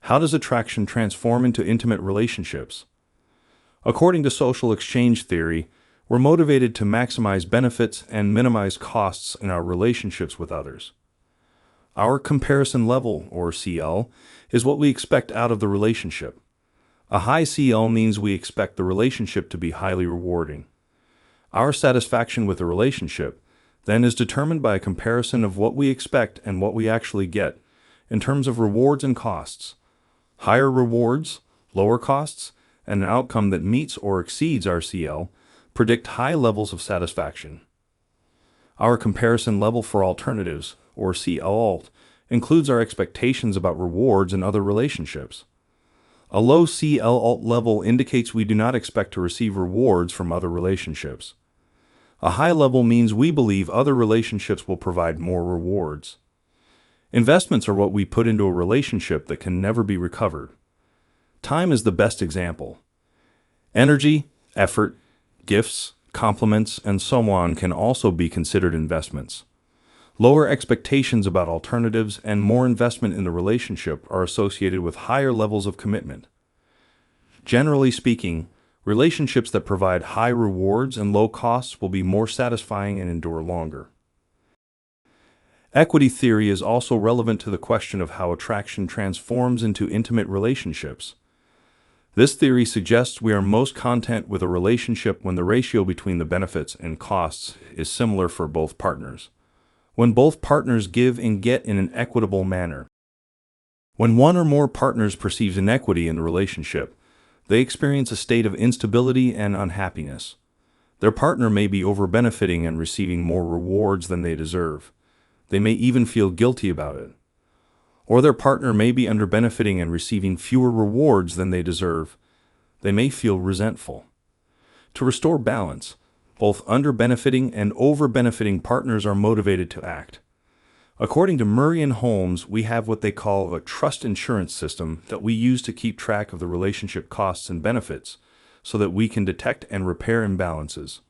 How does attraction transform into intimate relationships? According to social exchange theory, we're motivated to maximize benefits and minimize costs in our relationships with others. Our comparison level, or CL, is what we expect out of the relationship. A high CL means we expect the relationship to be highly rewarding. Our satisfaction with the relationship, then, is determined by a comparison of what we expect and what we actually get, in terms of rewards and costs. Higher rewards, lower costs, and an outcome that meets or exceeds our CL predict high levels of satisfaction. Our comparison level for alternatives, or CL-alt, includes our expectations about rewards in other relationships. A low CL-alt level indicates we do not expect to receive rewards from other relationships. A high level means we believe other relationships will provide more rewards. Investments are what we put into a relationship that can never be recovered. Time is the best example. Energy, effort, gifts, compliments, and so on can also be considered investments. Lower expectations about alternatives and more investment in the relationship are associated with higher levels of commitment. Generally speaking, relationships that provide high rewards and low costs will be more satisfying and endure longer. Equity theory is also relevant to the question of how attraction transforms into intimate relationships. This theory suggests we are most content with a relationship when the ratio between the benefits and costs is similar for both partners. When both partners give and get in an equitable manner. When one or more partners perceives inequity in the relationship, they experience a state of instability and unhappiness. Their partner may be over-benefiting and receiving more rewards than they deserve. They may even feel guilty about it. Or their partner may be under-benefiting and receiving fewer rewards than they deserve. They may feel resentful. To restore balance, both under-benefiting and over-benefiting partners are motivated to act. According to Murray and Holmes, we have what they call a trust insurance system that we use to keep track of the relationship costs and benefits so that we can detect and repair imbalances.